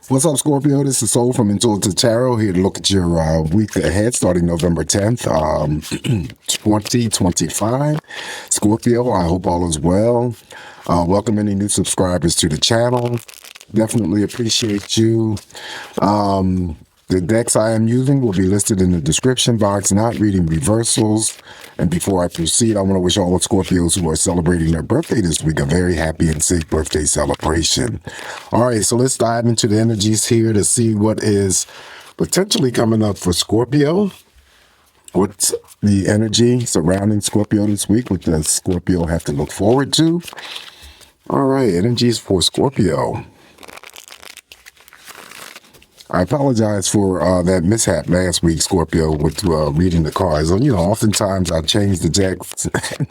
What's up, Scorpio? This is Soul from Intuitive Tarot here to look at your week ahead starting November 10th, 2025. Scorpio, I hope all is well. Welcome any new subscribers to the channel. Definitely appreciate you. The decks I am using will be listed in the description box, not reading reversals. And before I proceed, I want to wish all the Scorpios who are celebrating their birthday this week a very happy and safe birthday celebration. All right, so let's dive into the energies here to see what is potentially coming up for Scorpio. What's the energy surrounding Scorpio this week? What does Scorpio have to look forward to? All right, energies for Scorpio. I apologize for that mishap last week, Scorpio, with reading the cards. You know, oftentimes I change the decks.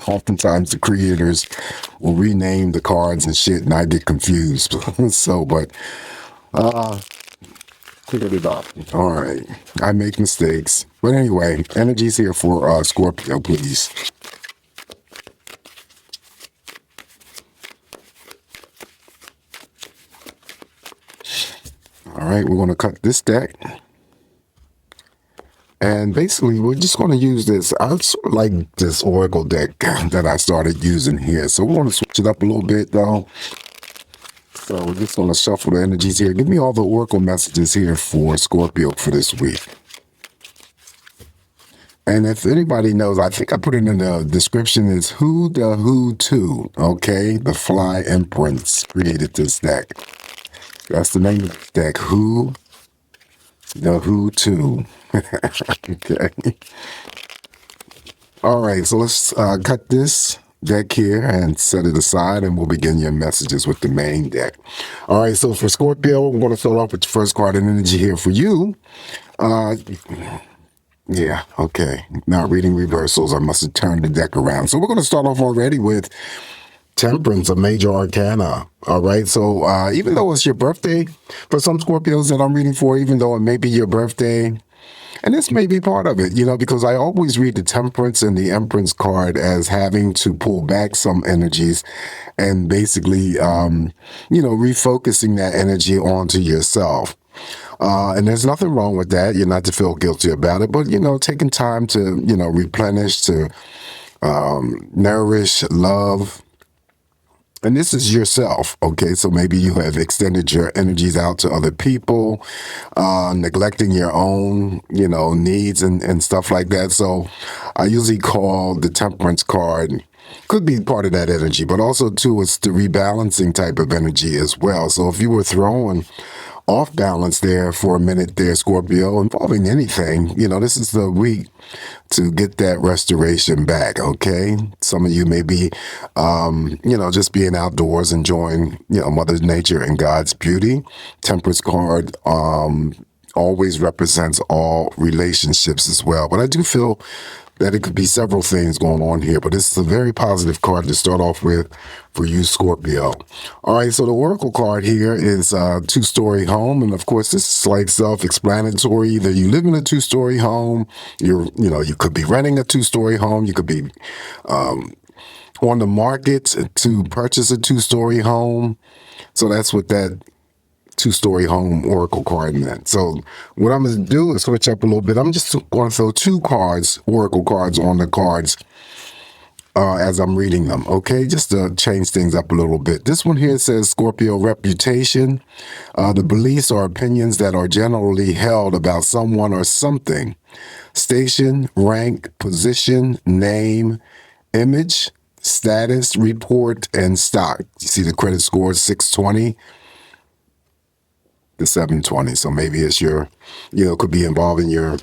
Oftentimes the creators will rename the cards and shit, and I get confused. But figured it out. All right. I make mistakes. But anyway, energies here for Scorpio, please. All right, we're going to cut this deck. And basically, we're just going to use this. I sort of like this Oracle deck that I started using here. So we're going to switch it up a little bit, though. So we're just going to shuffle the energies here. Give me all the Oracle messages here for Scorpio for this week. And if anybody knows, I think I put it in the description, is Who the Who 2, okay? The Fly Imprints created this deck. That's the name of the deck, Who the Who 2. Okay. All right, so let's cut this deck here and set it aside, and we'll begin your messages with the main deck. All right, so for Scorpio, we're going to start off with the first card in energy here for you. Yeah, okay. Not reading reversals. I must have turned the deck around. So we're going to start off already with Temperance, a major arcana. All right. So even though it's your birthday, for some Scorpios that I'm reading for, even though it may be your birthday, and this may be part of it, you know, because I always read the Temperance and the Empress card as having to pull back some energies and basically, you know, refocusing that energy onto yourself. And there's nothing wrong with that. You're not to feel guilty about it, but, you know, taking time to, you know, replenish, to nourish, love. And this is yourself, okay? So maybe you have extended your energies out to other people, neglecting your own, you know, needs and stuff like that. So I usually call the Temperance card, could be part of that energy, but also, too, it's the rebalancing type of energy as well. So if you were throwing off balance there for a minute there, Scorpio, involving anything, you know, this is the week to get that restoration back, okay? Some of you may be, you know, just being outdoors, enjoying, you know, Mother Nature and God's beauty. Temperance card always represents all relationships as well. But I do feel that it could be several things going on here, but this is a very positive card to start off with for you, Scorpio. All right, so the Oracle card here is a two-story home, and of course, this is like self-explanatory. Either you live in a two-story home, you could be renting a two-story home, you could be on the market to purchase a two-story home. So that's what that two-story home Oracle card meant. So what I'm going to do is switch up a little bit. I'm just going to throw two cards, Oracle cards, on the cards as I'm reading them, okay? Just to change things up a little bit. This one here says Scorpio reputation, the beliefs or opinions that are generally held about someone or something. Station, rank, position, name, image, status, report, and stock. You see the credit score is 620. The 720. So maybe it's your, you know, could be involving your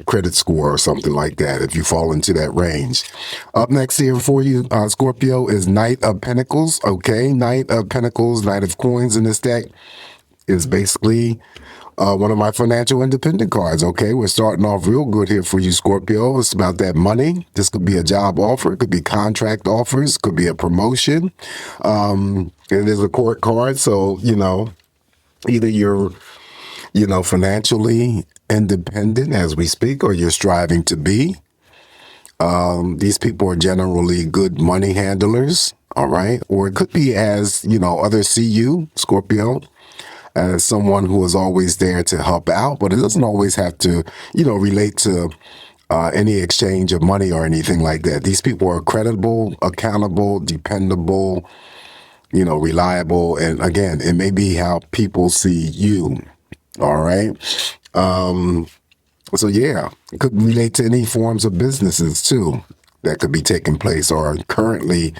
credit score or something like that if you fall into that range. Up next here for you, Scorpio, is Knight of Pentacles. Okay, Knight of Pentacles, Knight of Coins in this deck is basically one of my financial independent cards. Okay, we're starting off real good here for you, Scorpio. It's about that money. This could be a job offer. It could be contract offers. Could be a promotion. It is a court card. So, you know, either you're, you know, financially independent as we speak, or you're striving to be. These people are generally good money handlers, all right? Or it could be as, you know, others see you, Scorpio, as someone who is always there to help out, but it doesn't always have to, relate to any exchange of money or anything like that. These people are credible, accountable, dependable, reliable. And again, it may be how people see you. All right. So yeah, it could relate to any forms of businesses too that could be taking place or are currently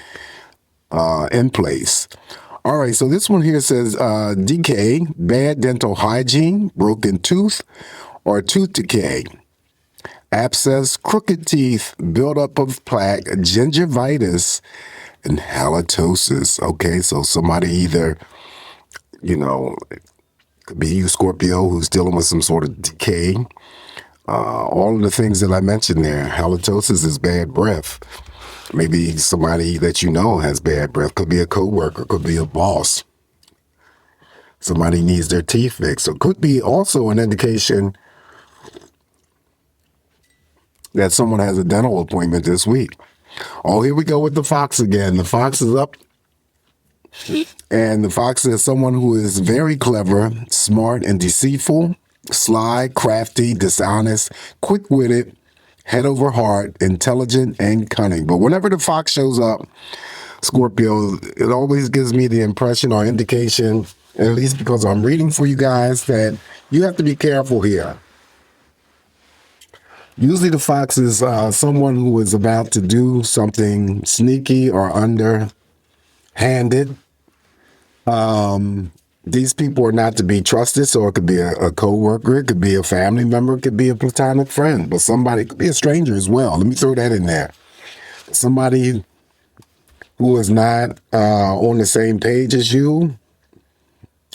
in place. All right, so this one here says decay, bad dental hygiene, broken tooth, or tooth decay, abscess, crooked teeth, buildup of plaque, gingivitis, and halitosis. Okay, so somebody either, it could be you, Scorpio, who's dealing with some sort of decay. All of the things that I mentioned there. Halitosis is bad breath. Maybe somebody that you know has bad breath. Could be a coworker, could be a boss. Somebody needs their teeth fixed. So could be also an indication that someone has a dental appointment this week. Oh, here we go with the fox again. The fox is up. And the fox is someone who is very clever, smart, and deceitful, sly, crafty, dishonest, quick-witted, head over heart, intelligent, and cunning. But whenever the fox shows up, Scorpio, it always gives me the impression or indication, at least because I'm reading for you guys, that you have to be careful here. Usually the fox is someone who is about to do something sneaky or underhanded. These people are not to be trusted, so it could be a co-worker, it could be a family member, it could be a platonic friend, but somebody, it could be a stranger as well. Let me throw that in there. Somebody who is not on the same page as you,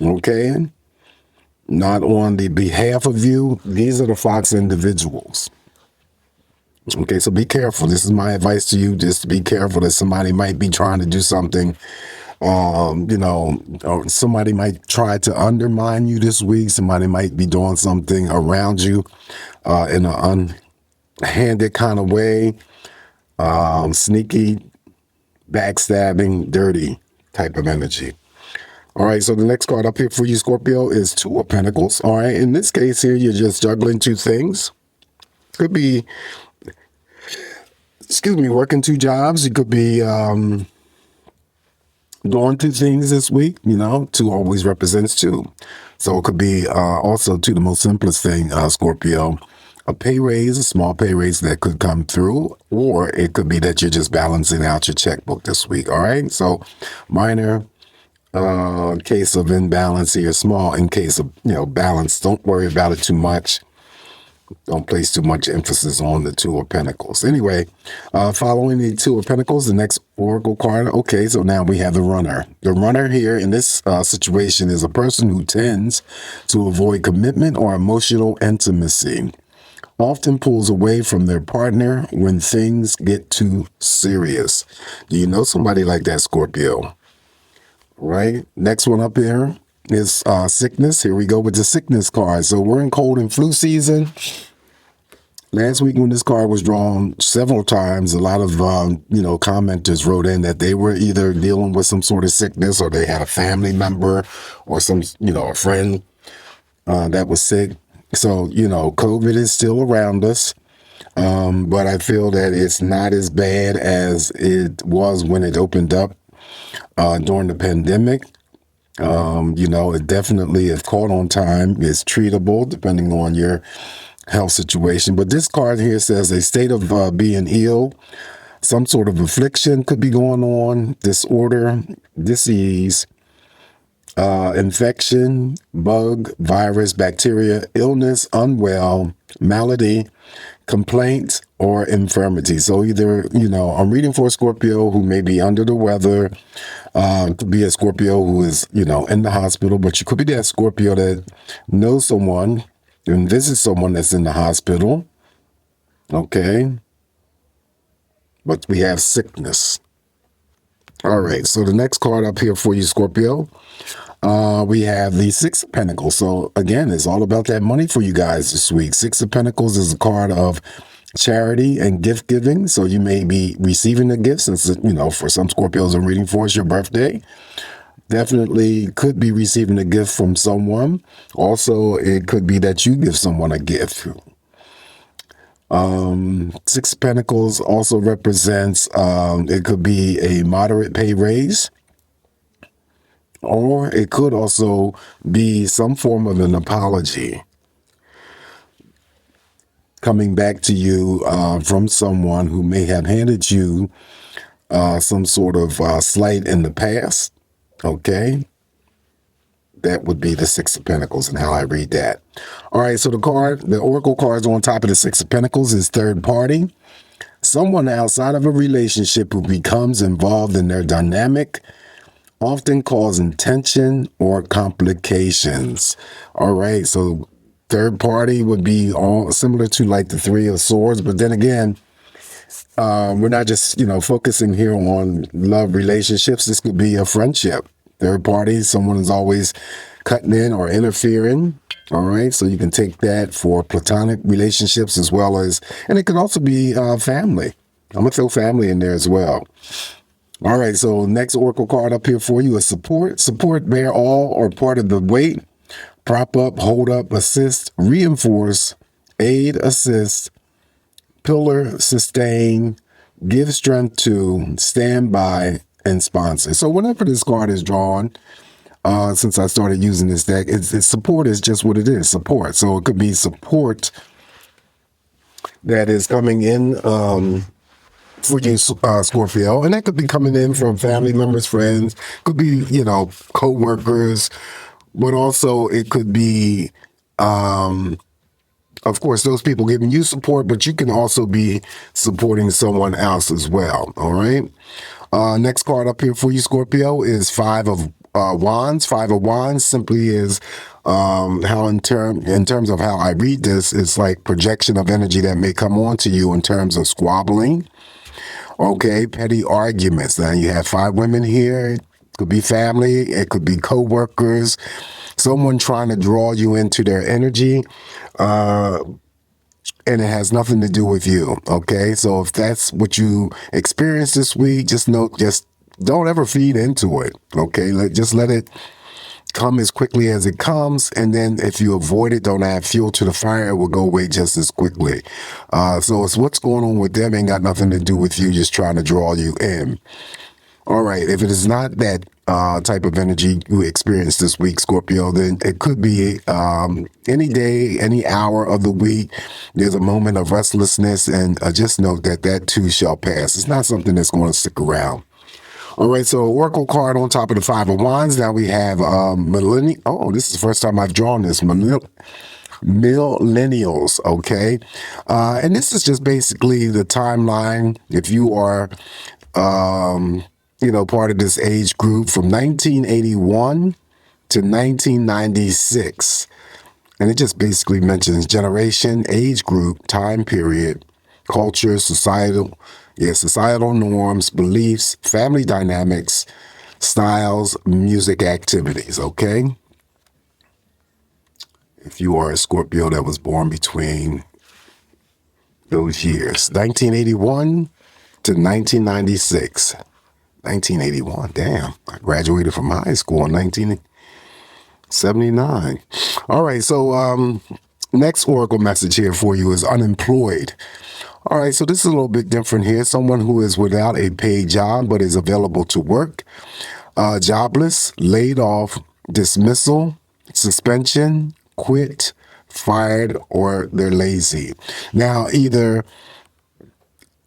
okay, not on the behalf of you. These are the fox individuals. Okay, so be careful. This is my advice to you. Just be careful that somebody might be trying to do something. Or somebody might try to undermine you this week. Somebody might be doing something around you in an unhanded kind of way. Sneaky, backstabbing, dirty type of energy. All right, so the next card up here for you, Scorpio, is Two of Pentacles. All right, in this case here, you're just juggling two things. Could be, working two jobs. You could be doing two things this week. Two always represents two. So it could be also, to the most simplest thing, Scorpio, a pay raise, a small pay raise that could come through, or it could be that you're just balancing out your checkbook this week. All right. So minor case of imbalance here, small in case of, balance. Don't worry about it too much. Don't place too much emphasis on the Two of Pentacles. Anyway, following the Two of Pentacles, the next Oracle card. Okay, so now we have the Runner. The Runner here in this situation is a person who tends to avoid commitment or emotional intimacy. Often pulls away from their partner when things get too serious. Do you know somebody like that, Scorpio? Right? Next one up here is sickness. Here we go with the sickness card. So we're in cold and flu season. Last week when this card was drawn several times, a lot of, commenters wrote in that they were either dealing with some sort of sickness or they had a family member or some, a friend that was sick. So, COVID is still around us. But I feel that it's not as bad as it was when it opened up during the pandemic. It definitely, if caught on time, is treatable depending on your health situation. But this card here says a state of being ill, some sort of affliction could be going on, disorder, disease, infection, bug, virus, bacteria, illness, unwell, malady, complaint, or infirmity. So either, I'm reading for a Scorpio who may be under the weather. Could be a Scorpio who is, in the hospital, but you could be that Scorpio that knows someone and visits someone that's in the hospital. Okay. But we have sickness. All right. So the next card up here for you, Scorpio, we have the Six of Pentacles. So again, it's all about that money for you guys this week. Six of Pentacles is a card of charity and gift giving. So you may be receiving a gift since, for some Scorpios I'm reading for, it's your birthday. Definitely could be receiving a gift from someone. Also, it could be that you give someone a gift. Six of Pentacles also represents, it could be a moderate pay raise, or it could also be some form of an apology coming back to you from someone who may have handed you some sort of slight in the past. Okay. That would be the Six of Pentacles and how I read that. All right. So the Oracle cards on top of the Six of Pentacles is third party. Someone outside of a relationship who becomes involved in their dynamic, often causing tension or complications. All right. So third party would be all similar to like the Three of Swords. But then again, we're not just, focusing here on love relationships. This could be a friendship. Third party, someone is always cutting in or interfering. All right. So you can take that for platonic relationships as well as, and it could also be family. I'm going to throw family in there as well. All right. So next Oracle card up here for you is support. Support, bear all or part of the weight. Prop up, hold up, assist, reinforce, aid, assist, pillar, sustain, give strength to, stand by, and sponsor. So whenever this card is drawn, since I started using this deck, it's support is just what it is, support. So it could be support that is coming in for you, Scorpio, and that could be coming in from family members, friends, could be, co-workers, but also it could be, of course, those people giving you support, but you can also be supporting someone else as well. All right. Next card up here for you, Scorpio, is Five of Wands. Five of Wands simply is how in terms of how I read this, it's like projection of energy that may come on to you in terms of squabbling. Okay, petty arguments. Now you have five women here. It could be family. It could be co-workers. Someone trying to draw you into their energy. And it has nothing to do with you. Okay, so if that's what you experienced this week, just don't ever feed into it. Okay, just let it come as quickly as it comes, and then if you avoid it, don't add fuel to the fire, it will go away just as quickly. So it's what's going on with them ain't got nothing to do with you, just trying to draw you in. All right, if it is not that type of energy you experience this week, Scorpio, then it could be any day, any hour of the week. There's a moment of restlessness, and just note that too shall pass. It's not something that's going to stick around. All right, so Oracle card on top of the Five of Wands. Now we have millennial. Oh, this is the first time I've drawn this. Millennials, okay? And this is just basically the timeline. If you are, part of this age group from 1981 to 1996. And it just basically mentions generation, age group, time period, culture, societal norms, beliefs, family dynamics, styles, music, activities, okay? If you are a Scorpio that was born between those years, 1981 to 1996. 1981, damn. I graduated from high school in 1979. All right, so next Oracle message here for you is unemployed. All right, so this is a little bit different here. Someone who is without a paid job but is available to work. Jobless, laid off, dismissal, suspension, quit, fired, or they're lazy. Now, either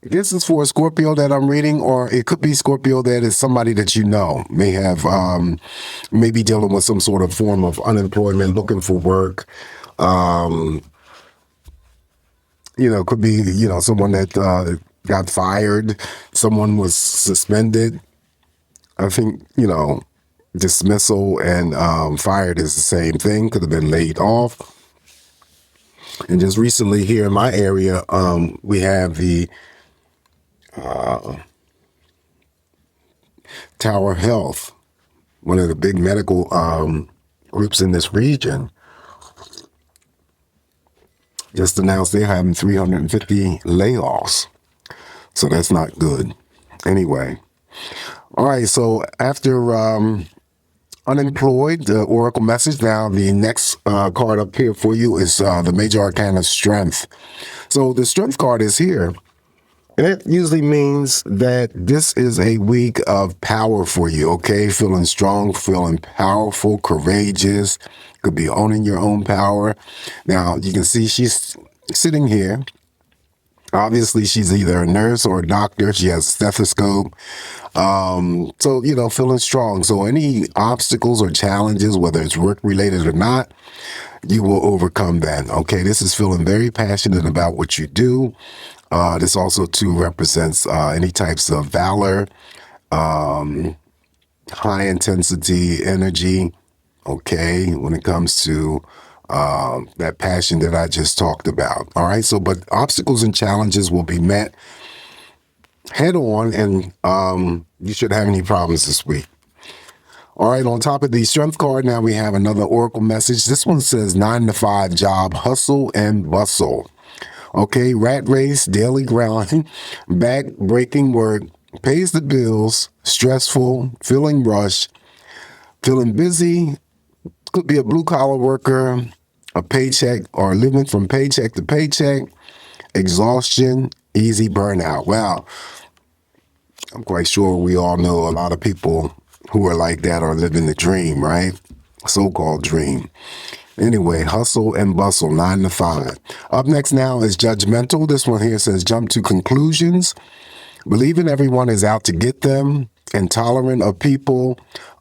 this is for a Scorpio that I'm reading, or it could be Scorpio that is somebody that you know may have, maybe dealing with some sort of form of unemployment, looking for work. Could be, someone that got fired, someone was suspended. I think, dismissal and fired is the same thing. Could have been laid off. And just recently here in my area, we have the Tower Health, one of the big medical groups in this region, just announced they're having 350 layoffs. So that's not good. Anyway. All right. So after unemployed, the oracle message. Now, the next card up here for you is the major arcana strength. So the strength card is here. And it usually means that this is a week of power for you, okay? Feeling strong, feeling powerful, courageous. Could be owning your own power. Now, you can see she's sitting here. Obviously, she's either a nurse or a doctor. She has a stethoscope. So, feeling strong. So any obstacles or challenges, whether it's work related or not, you will overcome that. Okay. This is feeling very passionate about what you do. This also too represents any types of valor, high intensity energy. Okay. When it comes to that passion that I just talked about. All right. So, but obstacles and challenges will be met head on, and you shouldn't have any problems this week. All right, on top of the strength card, now we have another oracle message. This one says 9 to 5 job, hustle and bustle. Okay, rat race, daily grind, back-breaking work, pays the bills, stressful, feeling rushed, feeling busy, could be a blue-collar worker, a paycheck, or living from paycheck to paycheck, exhaustion, easy burnout. Wow. I'm quite sure we all know a lot of people who are like that are living the dream, right? So-called dream. Anyway, hustle and bustle, 9 to 5. Up next now is judgmental. This one here says jump to conclusions, believing everyone is out to get them, intolerant of people,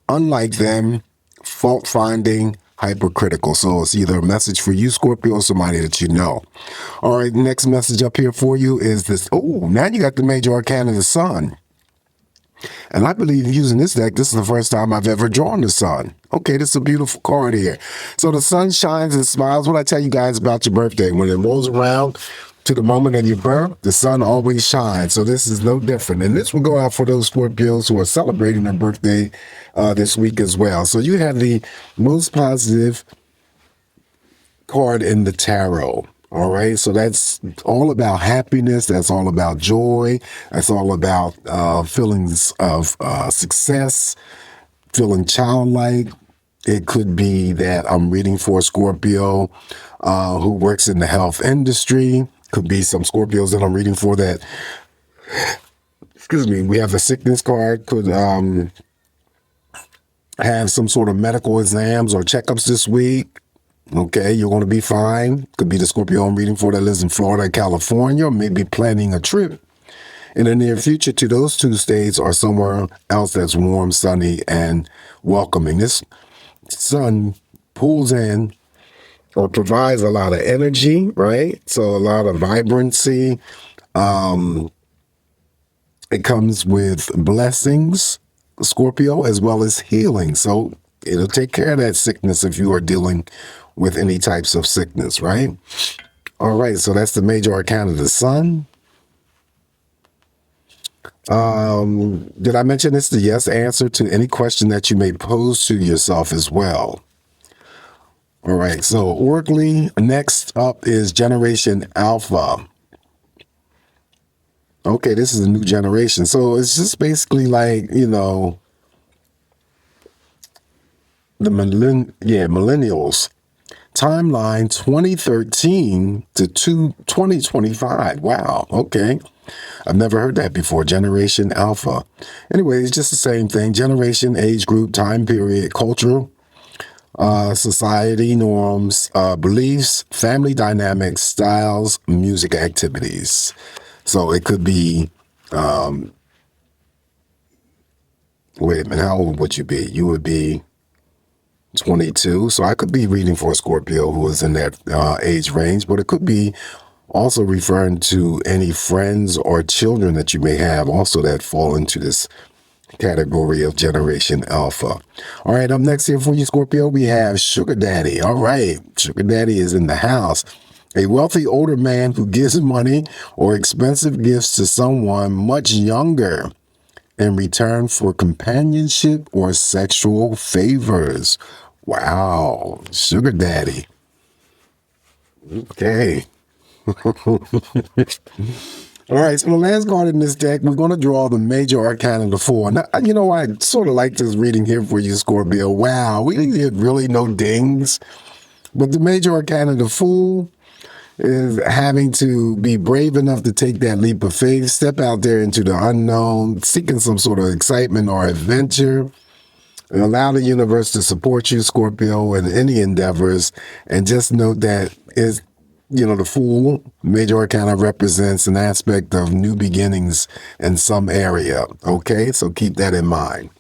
unlike them, fault-finding, hypercritical. So it's either a message for you, Scorpio, or somebody that you know. All right, next message up here for you is this. Oh, now you got the major arcana of the sun. And I believe using this deck, this is the first time I've ever drawn the sun. Okay, this is a beautiful card here. So the sun shines and smiles. What I tell you guys about your birthday, when it rolls around to the moment of your birth, the sun always shines. So this is no different. And this will go out for those Scorpios who are celebrating their birthday this week as well. So you have the most positive card in the tarot. All right. So that's all about happiness. That's all about joy. That's all about feelings of success, feeling childlike. It could be that I'm reading for a Scorpio who works in the health industry. Could be some Scorpios that I'm reading for that, excuse me, we have the sickness card. Could have some sort of medical exams or checkups this week. Okay, you're going to be fine. Could be the Scorpio I'm reading for that lives in Florida, California, or maybe planning a trip in the near future to those two states or somewhere else that's warm, sunny, and welcoming. This sun pulls in or provides a lot of energy, right? So a lot of vibrancy. It comes with blessings, Scorpio, as well as healing. So it'll take care of that sickness if you are dealing with any types of sickness, right? All right, so that's the major arcana of the sun. Did I mention it's the yes answer to any question that you may pose to yourself as well? All right, so oracally, next up is Generation Alpha. Okay, this is a new generation. So it's just basically like, the millennials. Timeline 2013 to 2025. Wow. Okay. I've never heard that before. Generation Alpha. Anyway, it's just the same thing. Generation, age group, time period, cultural, society norms, beliefs, family dynamics, styles, music activities. So it could be, wait a minute, how old would you be? You would be 22. So I could be reading for a Scorpio who is in that age range, but it could be also referring to any friends or children that you may have also that fall into this category of Generation Alpha. All right, up next here for you, Scorpio, we have Sugar Daddy. All right, Sugar Daddy is in the house. A wealthy older man who gives money or expensive gifts to someone much younger in return for companionship or sexual favors. Wow, Sugar Daddy. Okay. All right, so the last card in this deck, we're going to draw the major arcana, the Fool. Now, I sort of like this reading here for you, Scorpio. Wow, we didn't get really no dings. But the major arcana, the Fool, is having to be brave enough to take that leap of faith, step out there into the unknown, seeking some sort of excitement or adventure, and allow the universe to support you, Scorpio, in any endeavors. And just note that the Fool, major arcana, represents an aspect of new beginnings in some area. Okay, so keep that in mind.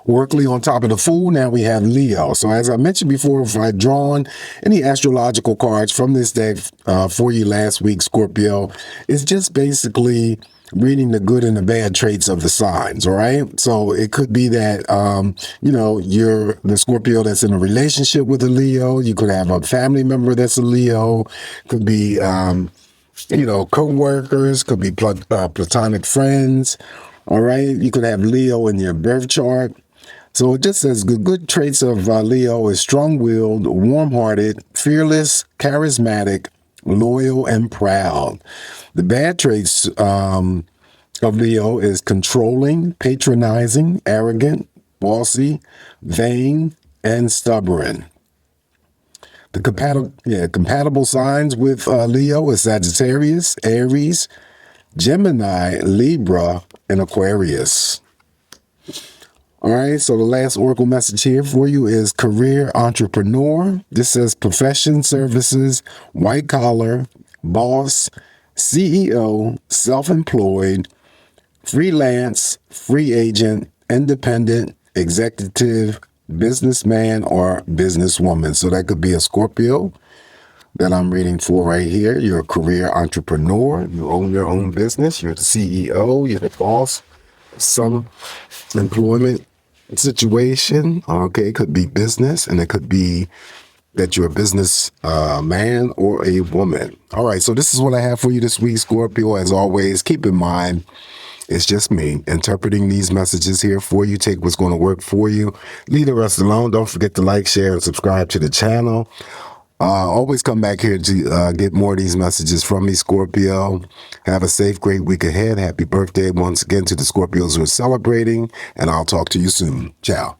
Workly on top of the Fool, now we have Leo. So as I mentioned before, if I'd drawn any astrological cards from this deck for you last week, Scorpio, it's just basically reading the good and the bad traits of the signs, all right? So it could be that, you're the Scorpio that's in a relationship with a Leo. You could have a family member that's a Leo. Could be, co-workers, could be platonic friends, all right? You could have Leo in your birth chart. So it just says good traits of Leo is strong-willed, warm-hearted, fearless, charismatic, loyal, and proud. The bad traits of Leo is controlling, patronizing, arrogant, bossy, vain, and stubborn. The compatible signs with Leo is Sagittarius, Aries, Gemini, Libra, and Aquarius. All right, so the last oracle message here for you is career entrepreneur. This says profession, services, white collar, boss, CEO, self-employed, freelance, free agent, independent, executive, businessman, or businesswoman. So that could be a Scorpio that I'm reading for right here. You're a career entrepreneur. You own your own business. You're the CEO. You're the boss. Some employment situation. Okay, it could be business, and it could be that you're a business man or a woman. All right, so this is what I have for you this week, Scorpio. As always, keep in mind, it's just me interpreting these messages here for you. Take what's going to work for you. Leave the rest alone. Don't forget to like, share, and subscribe to the channel. Always come back here to get more of these messages from me, Scorpio. Have a safe, great week ahead. Happy birthday once again to the Scorpios who are celebrating, and I'll talk to you soon. Ciao.